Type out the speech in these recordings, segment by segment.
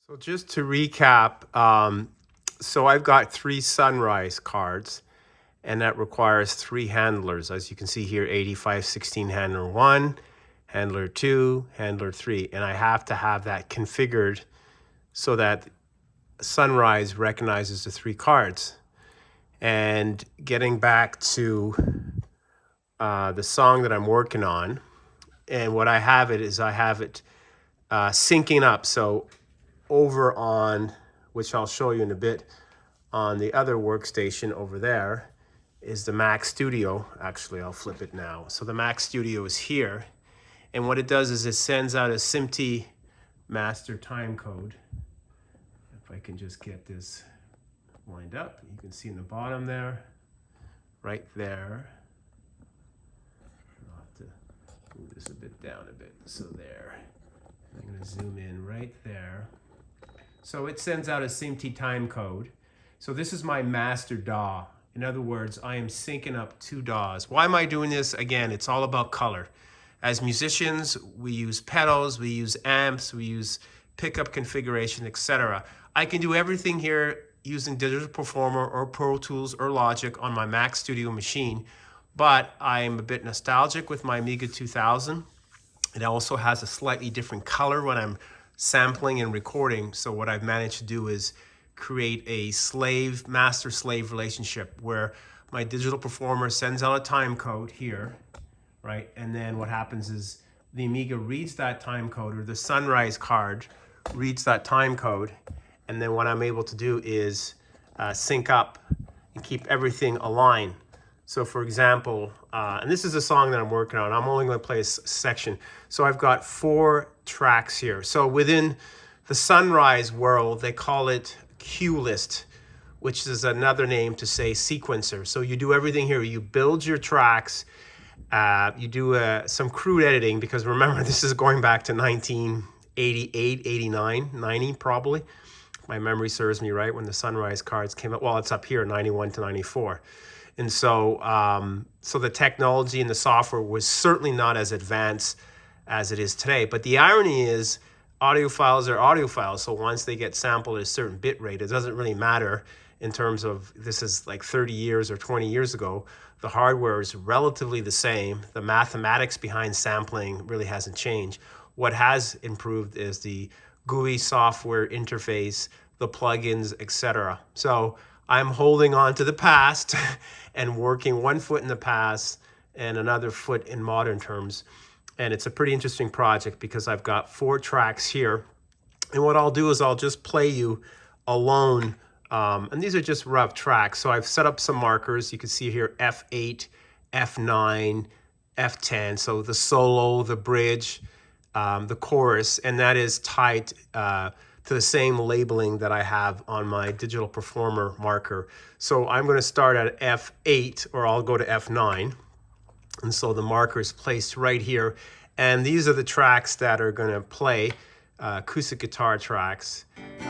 So just to recap, so I've got 3 SunRize cards, and that requires 3 handlers. As you can see here, 8516 handler 1, handler 2, handler 3. And I have to have that configured so that SunRize recognizes the 3 cards. And getting back to the song that I'm working on, and what I have it is I have it syncing up. So over on, which I'll show you in a bit, on the other workstation over there is the Mac Studio. Actually, I'll flip it now. So the Mac Studio is here. And what it does is it sends out a SMPTE master time code. If I can just get this lined up, you can see in the bottom there, right there. I'll have to move this a bit down a bit. So there. I'm going to zoom in right there. So it sends out a SMPTE time code. So this is my master DAW. In other words, I am syncing up 2 DAWs. Why am I doing this? Again, it's all about color. As musicians, we use pedals, we use amps, we use pickup configuration, etc. I can do everything here using Digital Performer or Pro Tools or Logic on my Mac Studio machine, but I'm a bit nostalgic with my Amiga 2000. It also has a slightly different color when I'm sampling and recording. So what I've managed to do is create a master-slave relationship where my Digital Performer sends out a time code here, right? And then what happens is the Amiga reads that time code, or the SunRize card reads that time code. And then what I'm able to do is sync up and keep everything aligned. So for example, and this is a song that I'm working on. I'm only going to play a section. So I've got 4 tracks here. So within the SunRize world, they call it cue list, which is another name to say sequencer. So you do everything here. You build your tracks. You do some crude editing, because remember, this is going back to 1988, 89, 90 probably. My memory serves me right, when the SunRize cards came out. Well, it's up here, 91 to 94. And so, so the technology and the software was certainly not as advanced as it is today. But the irony is, audio files are audio files. So once they get sampled at a certain bit rate, it doesn't really matter in terms of, this is like 30 years or 20 years ago. The hardware is relatively the same. The mathematics behind sampling really hasn't changed. What has improved is the GUI software interface, the plugins, etc. So I'm holding on to the past and working one foot in the past and another foot in modern terms. And it's a pretty interesting project because I've got 4 tracks here. And what I'll do is I'll just play you alone. And these are just rough tracks. So I've set up some markers. You can see here F8, F9, F10. So the solo, the bridge, the chorus, and that is tied to the same labeling that I have on my Digital Performer marker. So I'm going to start at F8, or I'll go to F9. And so the marker is placed right here. And these are the tracks that are going to play, acoustic guitar tracks. And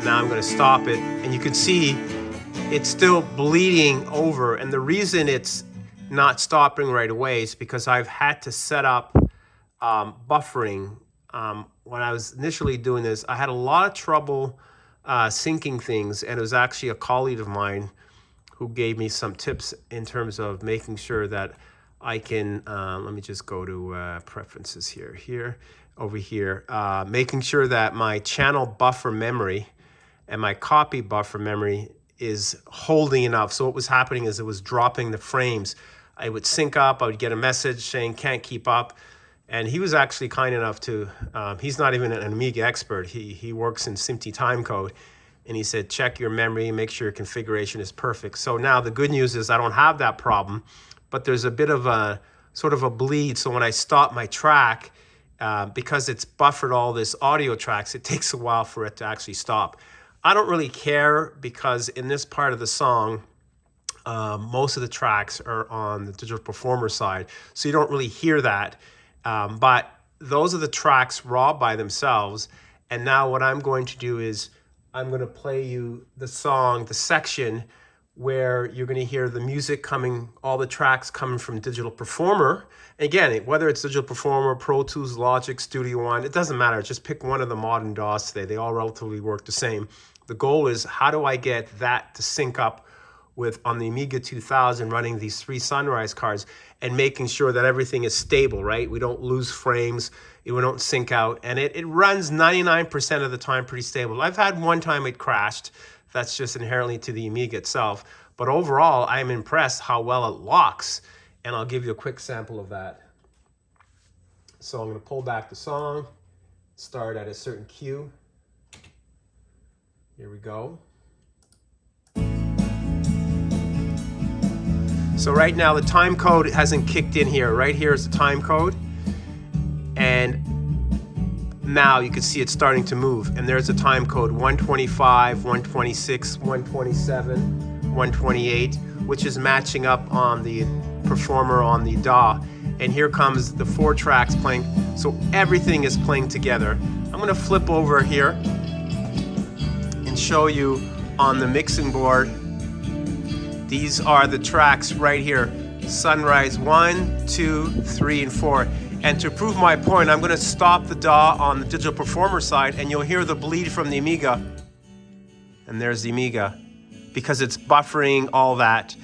now I'm going to stop it. And you can see it's still bleeding over. And the reason it's not stopping right away is because I've had to set up buffering. When I was initially doing this, I had a lot of trouble syncing things, and it was actually a colleague of mine who gave me some tips in terms of making sure that I can, let me just go to preferences here, over here, making sure that my channel buffer memory and my copy buffer memory is holding enough. So what was happening is it was dropping the frames. I would sync up, I would get a message saying can't keep up. And he was actually kind enough to, he's not even an Amiga expert. He works in SMPTE timecode. And he said, check your memory, make sure your configuration is perfect. So now the good news is I don't have that problem, but there's a bit of a sort of a bleed. So when I stop my track, because it's buffered all this audio tracks, it takes a while for it to actually stop. I don't really care, because in this part of the song, most of the tracks are on the Digital Performer side. So you don't really hear that. But those are the tracks raw by themselves. And now what I'm going to do is I'm going to play you the song, the section where you're going to hear the music coming, all the tracks coming from Digital Performer. Again, whether it's Digital Performer, Pro Tools, Logic, Studio One, it doesn't matter. Just pick one of the modern DAWs today. They all relatively work the same. The goal is, how do I get that to sync up with, on the Amiga 2000, running these 3 SunRize cards and making sure that everything is stable, right? We don't lose frames, we don't sync out, and it runs 99% of the time pretty stable. I've had one time it crashed. That's just inherently to the Amiga itself. But overall, I'm impressed how well it locks. And I'll give you a quick sample of that. So I'm going to pull back the song, start at a certain cue. Here we go. So right now the time code hasn't kicked in here. Right here is the time code. And now you can see it's starting to move. And there's a time code, 125, 126, 127, 128, which is matching up on the Performer on the DAW. And here comes the 4 tracks playing. So everything is playing together. I'm going to flip over here and show you on the mixing board. These are the tracks right here. SunRize 1, 2, 3, and 4. And to prove my point, I'm going to stop the DAW on the Digital Performer side, and you'll hear the bleed from the Amiga. And there's the Amiga, because it's buffering all that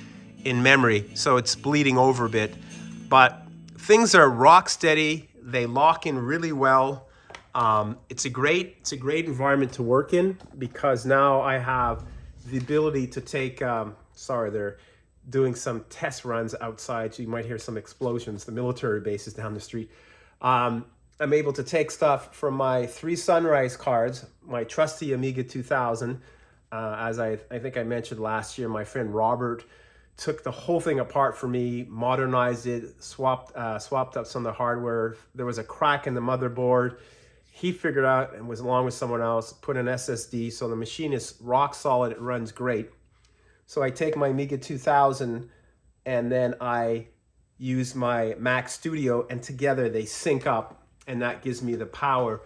in memory, so it's bleeding over a bit. But things are rock steady. They lock in really well. It's a great environment to work in, because now I have the ability to take. Sorry, they're doing some test runs outside, so you might hear some explosions. The military base is down the street. I'm able to take stuff from my 3 SunRize cards, my trusty Amiga 2000. As I think I mentioned last year, my friend Robert took the whole thing apart for me, modernized it, swapped up some of the hardware. There was a crack in the motherboard. He figured out, and was along with someone else, put an SSD, so the machine is rock solid, it runs great. So I take my Amiga 2000 and then I use my Mac Studio, and together they sync up, and that gives me the power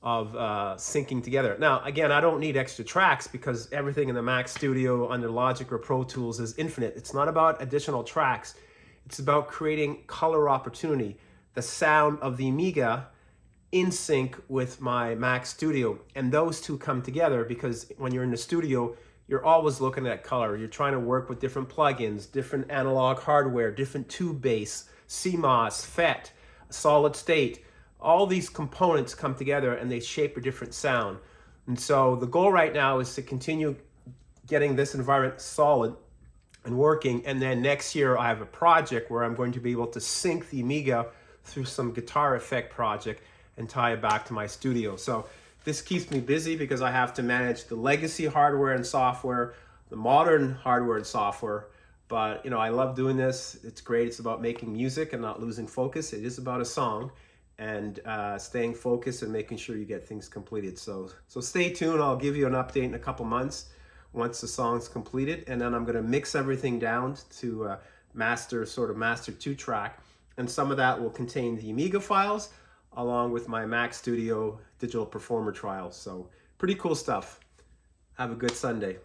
of syncing together. Now, again, I don't need extra tracks, because everything in the Mac Studio under Logic or Pro Tools is infinite. It's not about additional tracks. It's about creating color opportunity, the sound of the Amiga in sync with my Mac Studio. And those two come together, because when you're in the studio, you're always looking at color. You're trying to work with different plugins, different analog hardware, different tube base, CMOS, FET, solid state. All these components come together and they shape a different sound. And so the goal right now is to continue getting this environment solid and working. And then next year I have a project where I'm going to be able to sync the Amiga through some guitar effect project and tie it back to my studio. So this keeps me busy, because I have to manage the legacy hardware and software, the modern hardware and software. But you know, I love doing this. It's great. It's about making music and not losing focus. It is about a song, and staying focused and making sure you get things completed. So stay tuned. I'll give you an update in a couple months once the song's completed, and then I'm going to mix everything down to master 2 track, and some of that will contain the Amiga files along with my Mac Studio Digital Performer trials. So pretty cool stuff. Have a good Sunday.